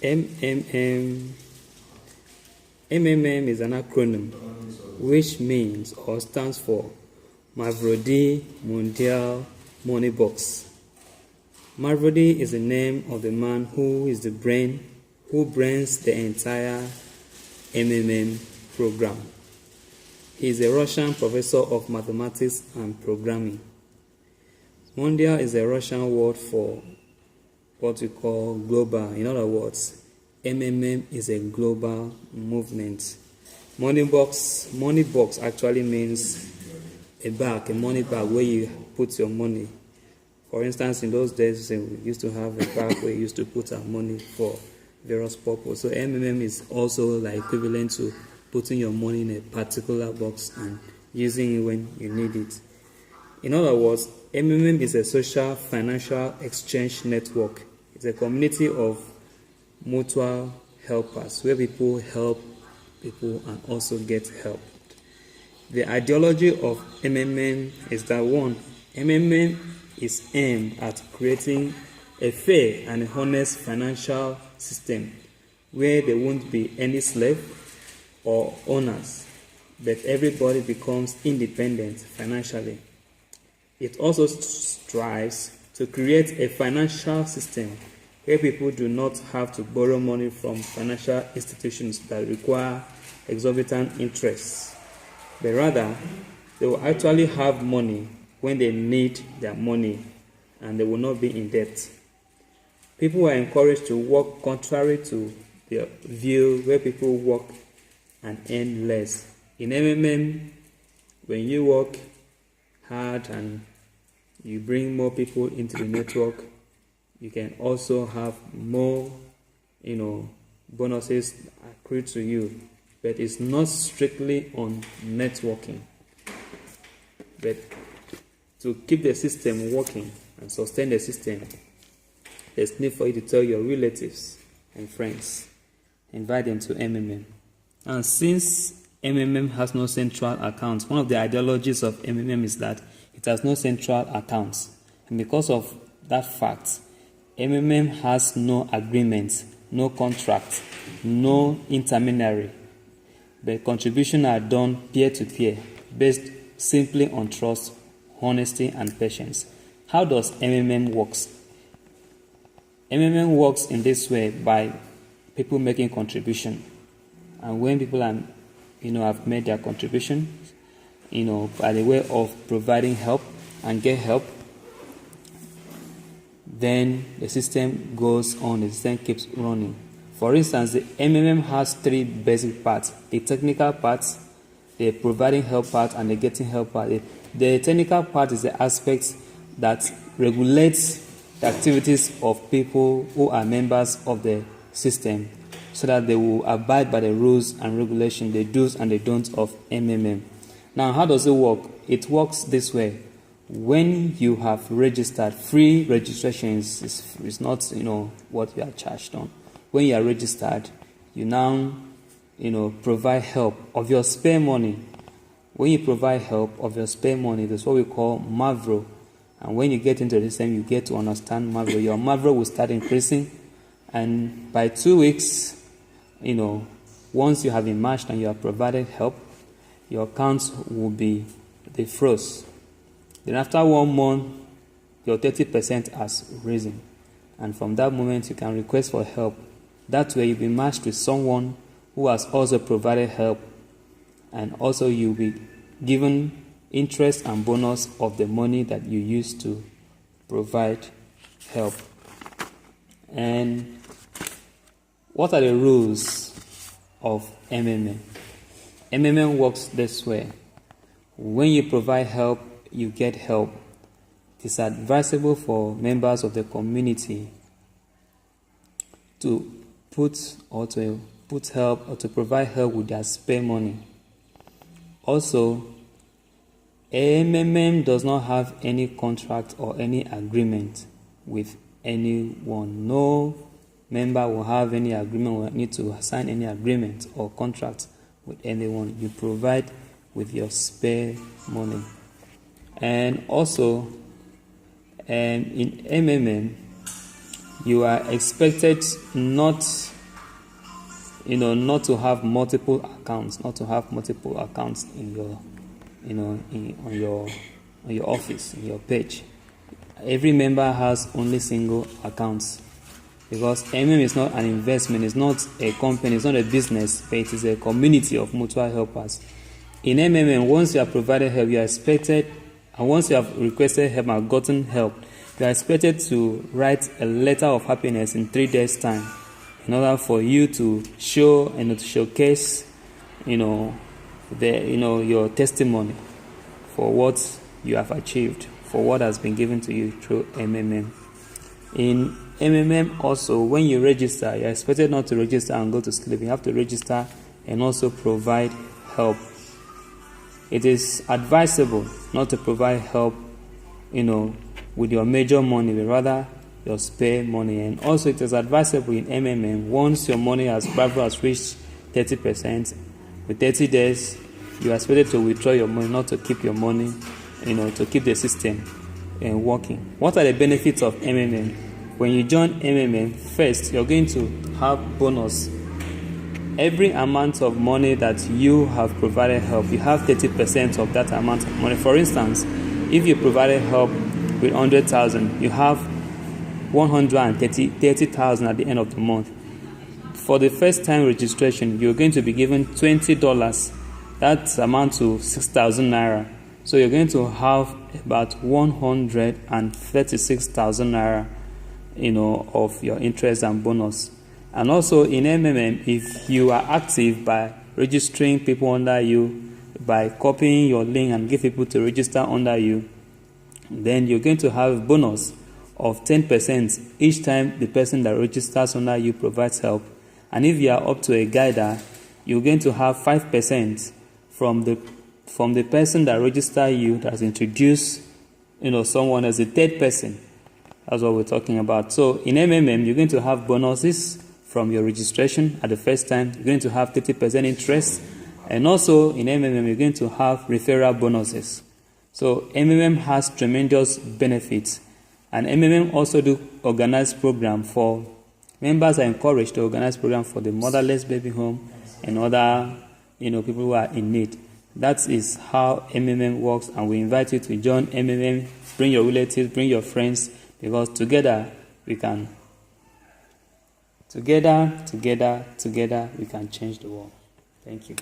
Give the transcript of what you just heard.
MMM MMM is an acronym which means or stands for Mavrodi Mondial Money Box. Mavrodi is the name of the man who brains the entire MMM program. He is a Russian professor of mathematics and programming. Mondial is a Russian word for what we call global. In other words, MMM is a global movement. Money box actually means a money bag where you put your money. For instance, in those days, we used to have a bag where you used to put our money for various purposes. So MMM is also like equivalent to putting your money in a particular box and using it when you need it. In other words, MMM is a social financial exchange network. It's a community of mutual helpers where people help people and also get helped. The ideology of MMM is that one, MMM is aimed at creating a fair and honest financial system where there won't be any slave or owners, but everybody becomes independent financially. It also strives to create a financial system where people do not have to borrow money from financial institutions that require exorbitant interests, but rather they will actually have money when they need their money and they will not be in debt. People are encouraged to work contrary to the view where people work and earn less. In MMM, when you work hard and you bring more people into the network, you can also have more, bonuses accrued to you. But it's not strictly on networking. But to keep the system working and sustain the system, there's need for you to tell your relatives and friends, invite them to MMM. And since MMM has no central account, one of the ideologies of MMM is that it has no central accounts. And because of that fact, MMM has no agreement, no contract, no intermediary. The contributions are done peer-to-peer, based simply on trust, honesty, and patience. How does MMM works? MMM works in this way by people making contribution. And when people have made their contribution, by the way of providing help and get help, then the system goes on, the system keeps running. For instance, the MMM has three basic parts: the technical part, the providing help part, and the getting help part. The technical part is the aspect that regulates the activities of people who are members of the system so that they will abide by the rules and regulations, the do's and the don'ts of MMM. Now, how does it work? It works this way. When you have registered, free registration is not, what you are charged on. When you are registered, you now, provide help of your spare money. When you provide help of your spare money, that's what we call Mavro. And when you get into the system, you get to understand Mavro. Your Mavro will start increasing, and by 2 weeks, once you have been matched and you have provided help, your accounts will be defrosted. Then after 1 month, your 30% has risen. And from that moment, you can request for help. That way, you'll be matched with someone who has also provided help. And also, you'll be given interest and bonus of the money that you used to provide help. And what are the rules of MMM? MMM works this way. When you provide help, you get help. It is advisable for members of the community to provide help with their spare money. Also, MMM does not have any contract or any agreement with anyone. No member will have any agreement, will need to sign any agreement or contract with anyone. You provide with your spare money. And also, in MMM, you are expected not to have multiple accounts, in your, on your office, in your page. Every member has only single accounts, because MM is not an investment, it's not a company, it's not a business, but it is a community of mutual helpers. In MMM, once you have provided help, you are expected, and once you have requested help and gotten help, you are expected to write a letter of happiness in 3 days' time, in order for you to show and to showcase, your testimony for what you have achieved, for what has been given to you through MMM. In MMM also, when you register, you're expected not to register and go to sleep. You have to register and also provide help. It is advisable not to provide help, with your major money, but rather your spare money. And also it is advisable in MMM, once your money has reached 30%, with 30 days, you are expected to withdraw your money, not to keep your money, to keep the system working. What are the benefits of MMM? When you join MMM, first, you're going to have bonus. Every amount of money that you have provided help, you have 30% of that amount of money. For instance, if you provided help with 100,000, you have 130,000 at the end of the month. For the first time registration, you're going to be given $20. That amounts to 6,000 naira. So you're going to have about 136,000 naira, of your interest and bonus. And also in MMM, if you are active by registering people under you, by copying your link and give people to register under you, then you're going to have a bonus of 10% each time the person that registers under you provides help. And if you are up to a guider, you're going to have 5% from the person that registered you, that has introduced someone as a third person. That's what we're talking about. So in MMM, you're going to have bonuses from your registration at the first time. You're going to have 30% interest. And also in MMM, you're going to have referral bonuses. So MMM has tremendous benefits. And MMM also do organized program for members. Are encouraged to organize program for the motherless baby home and other people who are in need. That is how MMM works, and we invite you to join MMM. Bring your relatives, bring your friends, because together we can change the world. Thank you.